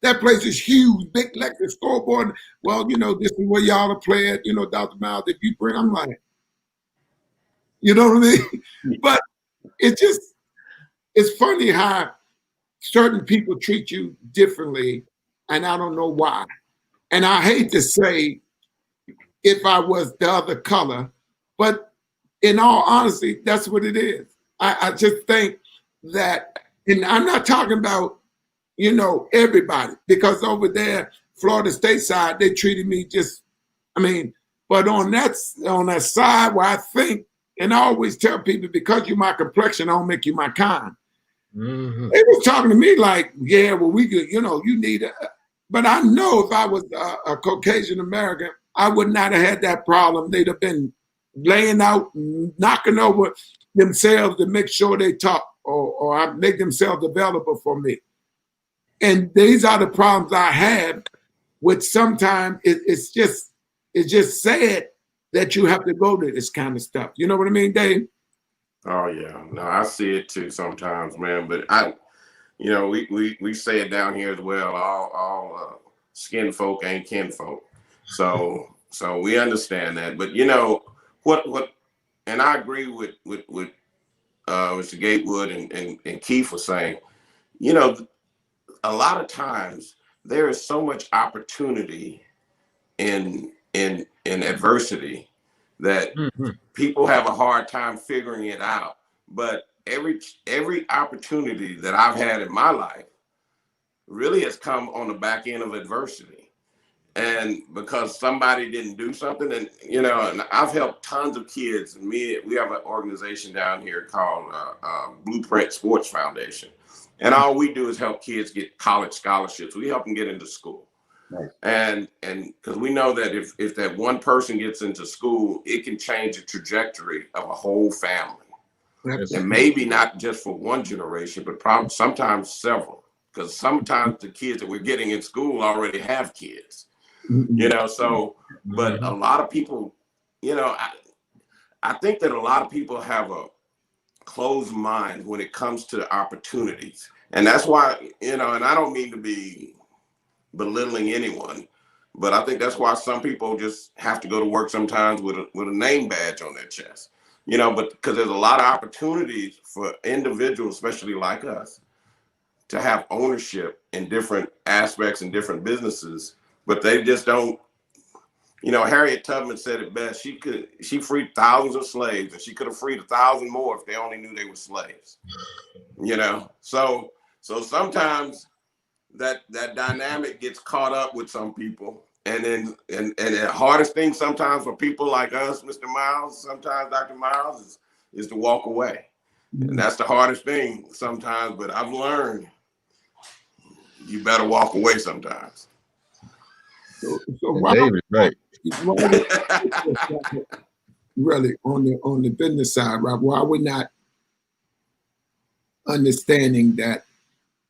That place is huge, big electric scoreboard. Well, this is where y'all are playing. Dr. Myles, if you bring, I'm like, you know what I mean? But it's funny how certain people treat you differently, and I don't know why. And I hate to say if I was the other color, but in all honesty, that's what it is. I just think that, and I'm not talking about, everybody, because over there, Florida State side, they treated me but on that side where I think, and I always tell people, because you're my complexion, I don't make you my kind. Mm-hmm. They was talking to me like, yeah, well, we could, you need a, but I know if I was a Caucasian American, I would not have had that problem. They'd have been laying out, knocking over themselves to make sure they talk or make themselves available for me. And these are the problems I have, which sometimes it's just sad that you have to go to this kind of stuff. You know what I mean, Dave? Oh yeah, no, I see it too sometimes, man. But we say it down here as well. All skin folk ain't kin folk. So So we understand that. But what, and I agree with Mr. Gatewood and Keith was saying, a lot of times there is so much opportunity in adversity that people have a hard time figuring it out. But every opportunity that I've had in my life really has come on the back end of adversity. And because somebody didn't do something, and and I've helped tons of kids. We have an organization down here called Blueprint Sports Foundation, and all we do is help kids get college scholarships. We help them get into school. Right. And because we know that if that one person gets into school, it can change the trajectory of a whole family. And maybe not just for one generation, but probably sometimes several. Because sometimes the kids that we're getting in school already have kids. So, but a lot of people, I think that a lot of people have a closed mind when it comes to opportunities. And that's why, and I don't mean to be belittling anyone, but I think that's why some people just have to go to work sometimes with a name badge on their chest, but because there's a lot of opportunities for individuals, especially like us, to have ownership in different aspects and different businesses, but they just don't. Harriet Tubman said it best. She freed thousands of slaves, and she could have freed 1,000 more if they only knew they were slaves. So sometimes that dynamic gets caught up with some people, and the hardest thing sometimes for people like us, Mr. Myles, sometimes Dr. Myles, is to walk away, and that's the hardest thing sometimes. But I've learned you better walk away sometimes. So why, David, right? Really on the business side, right? Why we're not understanding that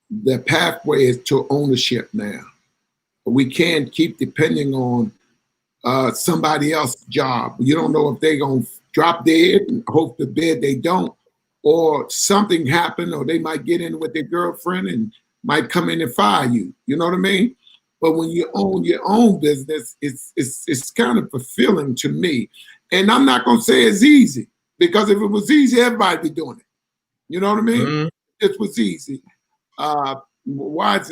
the pathway is to ownership now. We can't keep depending on somebody else's job. You don't know if they're gonna drop dead and hope to bed they don't, or something happen, or they might get in with their girlfriend and might come in and fire you. You know what I mean? But when you own your own business, it's kind of fulfilling to me. And I'm not gonna say it's easy, because if it was easy, everybody'd be doing it. You know what I mean? It was easy. Why is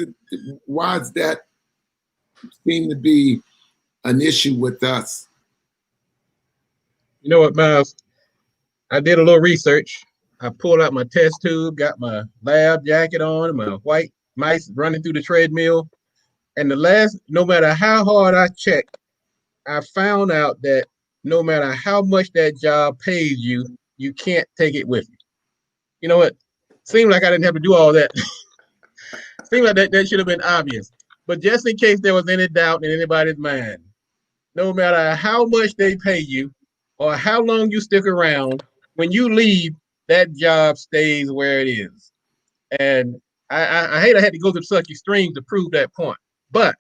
that seem to be an issue with us? You know what, Myles? I did a little research. I pulled out my test tube, got my lab jacket on, my white mice running through the treadmill. And no matter how hard I checked, I found out that no matter how much that job pays you, you can't take it with you. You know what? Seemed like I didn't have to do all that. Seemed like that should have been obvious. But just in case there was any doubt in anybody's mind, no matter how much they pay you or how long you stick around, when you leave, that job stays where it is. And I hate I had to go to such extremes to prove that point, but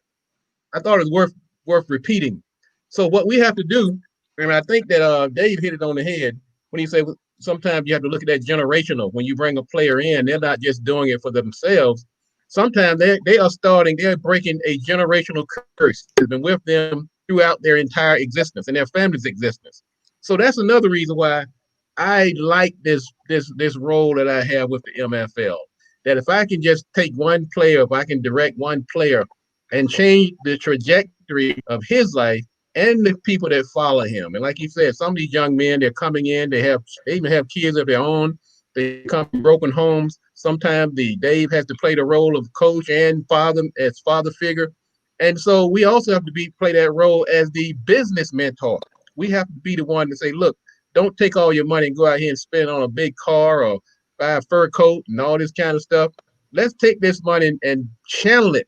I thought it was worth repeating. So what we have to do, and I think that Dave hit it on the head when he said sometimes you have to look at that generational. When you bring a player in, they're not just doing it for themselves. Sometimes they're breaking a generational curse that's been with them throughout their entire existence and their family's existence. So that's another reason why I like this role that I have with the MFL. That if I can just take one player, if I can direct one player and change the trajectory of his life and the people that follow him. And like you said, some of these young men, they're coming in, they even have kids of their own. They come from broken homes. Sometimes Dave has to play the role of coach and father figure. And so we also have to play that role as the business mentor. We have to be the one to say, look, don't take all your money and go out here and spend on a big car or buy a fur coat and all this kind of stuff. Let's take this money and channel it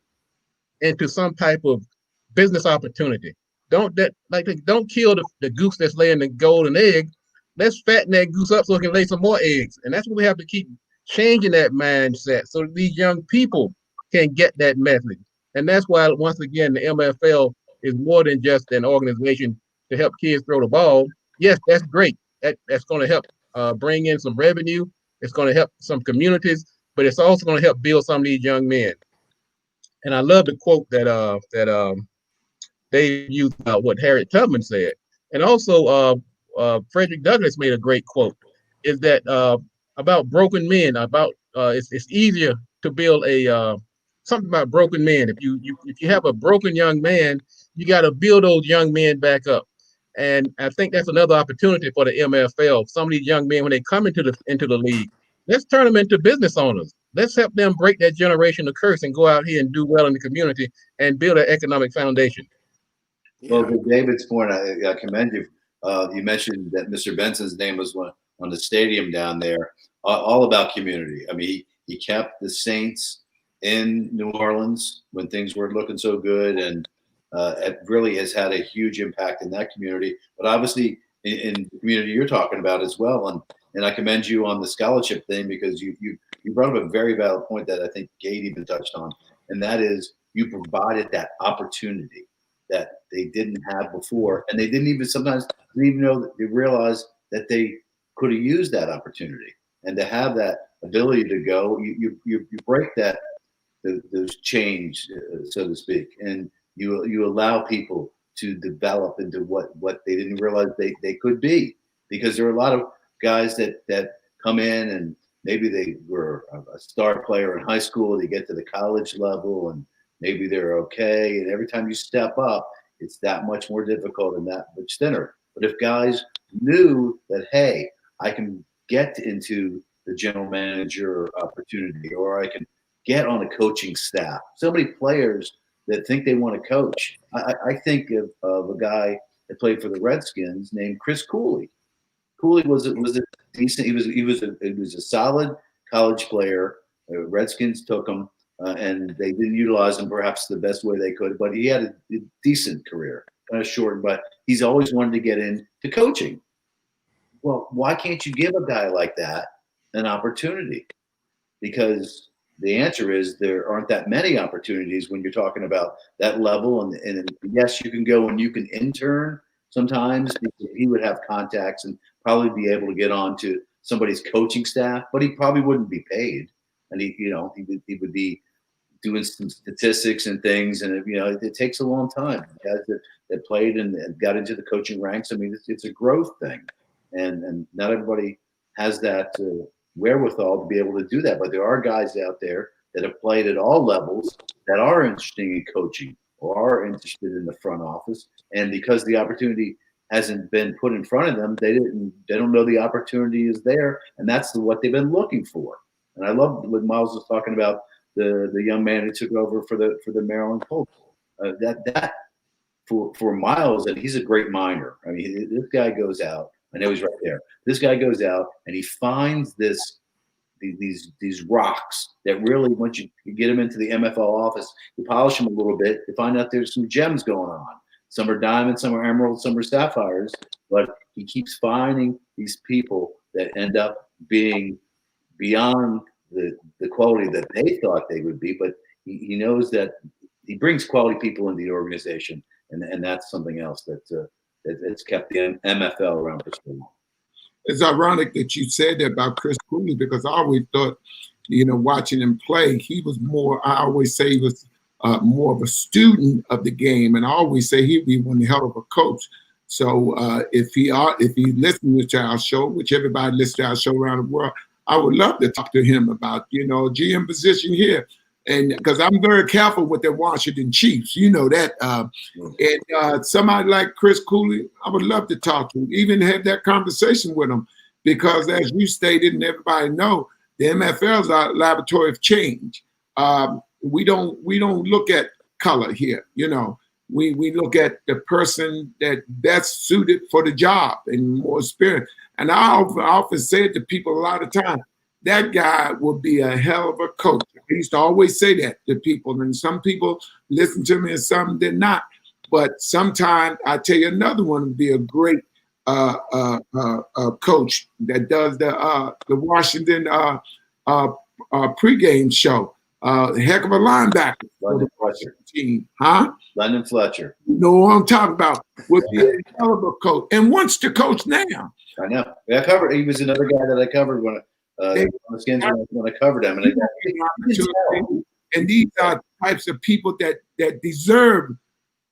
into some type of business opportunity. Don't kill the goose that's laying the golden egg. Let's fatten that goose up so it can lay some more eggs. And that's what we have to keep changing that mindset so that these young people can get that message. And that's why, once again, the MFL is more than just an organization to help kids throw the ball. Yes, that's great. That's going to help bring in some revenue. It's going to help some communities, but it's also going to help build some of these young men. And I love the quote that they use what Harriet Tubman said. And also, Frederick Douglass made a great quote, is that about broken men, about it's easier to build a something about broken men. If you have a broken young man, you got to build those young men back up. And I think that's another opportunity for the MFL. Some of these young men, when they come into the league, let's turn them into business owners. Let's help them break that generational curse and go out here and do well in the community and build an economic foundation. Well, to David's point, I commend you. You mentioned that Mr. Benson's name was on the stadium down there, all about community. I mean, he kept the Saints in New Orleans when things weren't looking so good, and it really has had a huge impact in that community. But obviously, in the community you're talking about as well, and I commend you on the scholarship thing, because you brought up a very valid point that I think Gate even touched on, and that is you provided that opportunity that they didn't have before, and they didn't even know that they realized that they could have used that opportunity, and to have that ability to go, you break those chains, so to speak, and you allow people to develop into what they didn't realize they could be, because there are a lot of guys that come in and maybe they were a star player in high school, they get to the college level and maybe they're okay, and every time you step up, it's that much more difficult and that much thinner. But if guys knew that, hey, I can get into the general manager opportunity, or I can get on a coaching staff. So many players that think they want to coach. I think of a guy that played for the Redskins named Chris Cooley. Cooley was a decent. He was a solid college player. The Redskins took him. And they didn't utilize him perhaps the best way they could, but he had a decent career, kind of short, but he's always wanted to get into coaching. Well, why can't you give a guy like that an opportunity? Because the answer is there aren't that many opportunities when you're talking about that level. And yes, you can go and you can intern sometimes, because he would have contacts and probably be able to get on to somebody's coaching staff, but he probably wouldn't be paid. And he would be doing some statistics and things, and it takes a long time. Guys that played and got into the coaching ranks, I mean, it's a growth thing, and not everybody has that wherewithal to be able to do that. But there are guys out there that have played at all levels that are interested in coaching or are interested in the front office, and because the opportunity hasn't been put in front of them, they don't know the opportunity is there, and that's what they've been looking for. And I love what Myles was talking about, the young man who took over for the Maryland Colts. That for Myles, and he's a great miner. I mean, this guy goes out. I know he's right there. This guy goes out and he finds these rocks that really, once you get them into the MFL office, you polish them a little bit, you find out there's some gems going on. Some are diamonds, some are emeralds, some are sapphires. But he keeps finding these people that end up being beyond the quality that they thought they would be, but he knows that he brings quality people into the organization, and that's something else that's kept the MFL around for so long. It's ironic that you said that about Chris Cooley, because I always thought, watching him play, he was more. I always say he was more of a student of the game, and I always say he'd be one hell of a coach. So if he listens to our show, which everybody listens to our show around the world, I would love to talk to him about, GM position here. And because I'm very careful with the Washington Chiefs, that. And somebody like Chris Cooley, I would love to talk to him, even have that conversation with him, because as you stated and everybody know, the MFL is our laboratory of change. We don't look at color here, We look at the person that best suited for the job and more experience. And I often say to people a lot of times, that guy will be a hell of a coach. I used to always say that to people, and some people listen to me and some did not. But sometimes I tell you another one would be a great coach that does the Washington pregame show. Heck of a linebacker for the Washington team, huh? London Fletcher. You know what I'm talking about? Would be a hell of a coach and wants to coach now. I know. I covered. He was another guy that I covered when the Skins when I covered him. And these are types of people that deserve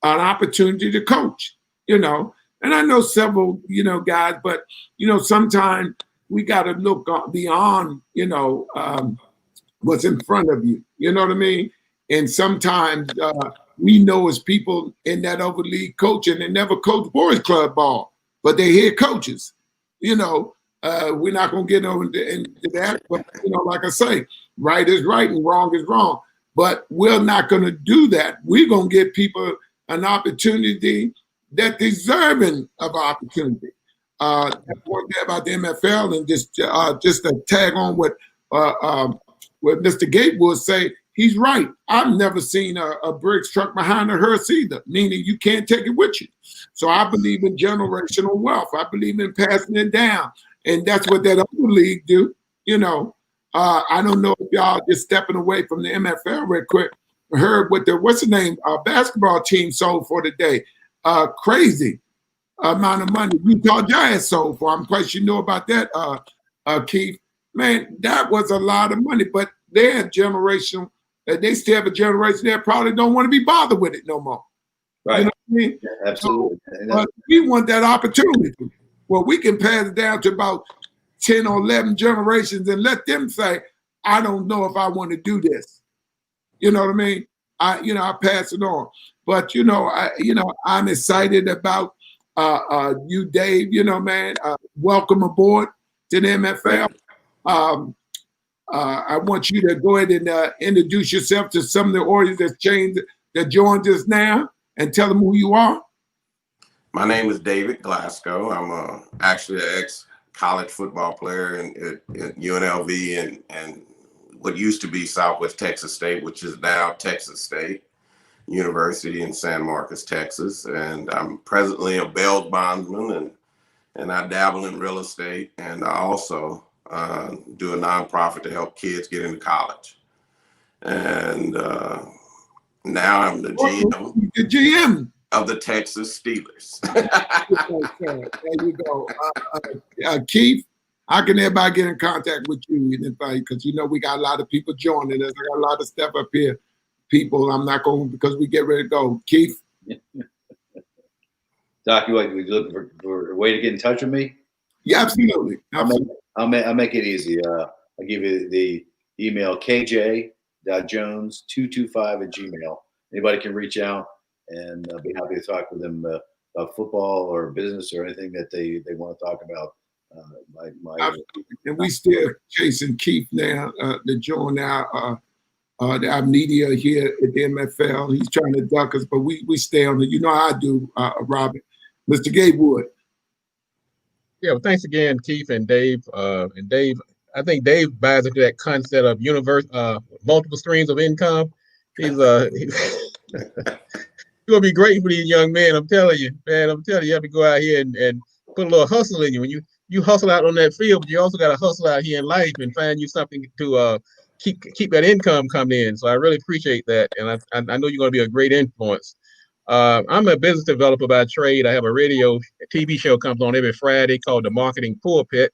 an opportunity to coach, you know. And I know several, you know, guys, but, you know, sometimes we got to look beyond, you know, what's in front of you. You know what I mean? And sometimes we know as people in that other league coaching, they never coach boys club ball, but they head coaches. You know, we're not going to get into that. But, you know, like I say, right is right and wrong is wrong. But we're not going to do that. We're going to give people an opportunity that deserving of opportunity. That point there about the MFL, and just to tag on what Mr. Gatewood say, he's right. I've never seen a brick struck behind a hearse either, meaning you can't take it with you. So I believe in generational wealth. I believe in passing it down. And that's what that other league do. You know, I don't know if y'all just stepping away from the MFL real quick. Heard what what's the name, basketball team sold for today. Crazy amount of money Utah Jazz sold for. I'm quite sure you know about that, Keith. Man, that was a lot of money, but they're generational. They still have a generation that probably don't want to be bothered with it no more. Right. You know what I mean? Yeah, absolutely. But we want that opportunity. Well, we can pass it down to about 10 or 11 generations and let them say, I don't know if I want to do this. You know what I mean? I pass it on. But I'm excited about you, Dave. You know, man, welcome aboard to the MFL. I want you to go ahead and introduce yourself to some of the audience that joined us now, and tell them who you are. My name is David Glasco. I'm actually an ex-college football player at UNLV and what used to be Southwest Texas State, which is now Texas State University in San Marcos, Texas. And I'm presently a bail bondsman, and I dabble in real estate, and I also do a nonprofit to help kids get into college. And now I'm the GM of the Texas Steelers. There you go. Keith, how can everybody get in contact with you? Because we got a lot of people joining us. I got a lot of stuff up here. People, I'm not going because we get ready to go. Keith? Doc, you looking for a way to get in touch with me? Yeah, absolutely. I'll make it easy. I'll give you the email, kj.jones225@gmail. Anybody can reach out, and I'll be happy to talk with them about football or business or anything that they want to talk about. And we still chasing Keith now to join our media here at the MFL. He's trying to duck us, but we stay on the. You know how I do, Robert. Mr. Gatewood. Yeah, well, thanks again, Keith and Dave. I think Dave buys into that concept of multiple streams of income. He's gonna be great for these young men. I'm telling you, man. You have to go out here and put a little hustle in you. When you hustle out on that field, but you also got to hustle out here in life and find you something to keep that income coming in. So I really appreciate that, and I know you're going to be a great influence. I'm a business developer by trade. I have a TV show comes on every Friday called The Marketing Pulpit.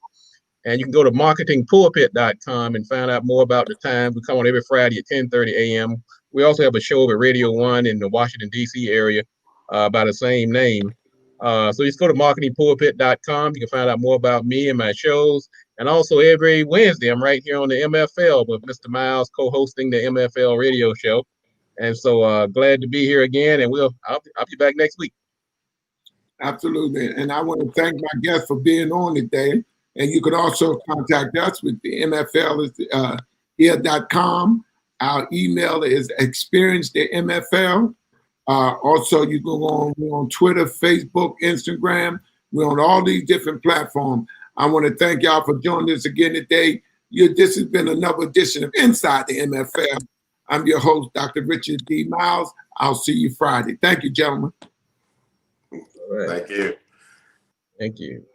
And you can go to marketingpulpit.com and find out more about the time. We come on every Friday at 10:30 a.m. We also have a show at Radio 1 in the Washington, D.C. area by the same name. So just go to marketingpulpit.com. You can find out more about me and my shows. And also every Wednesday, I'm right here on the MFL with Mr. Myles co-hosting the MFL radio show. And so glad to be here again, and I'll be back next week. Absolutely. And I want to thank my guest for being on today. And you can also contact us with the MFL is here.com. Our email is experience.mfl. Also, you can go on Twitter, Facebook, Instagram. We're on all these different platforms. I want to thank y'all for joining us again today. This has been another edition of Inside the MFL. I'm your host, Dr. Richard D. Myles. I'll see you Friday. Thank you, gentlemen. All right. Thank you. Thank you.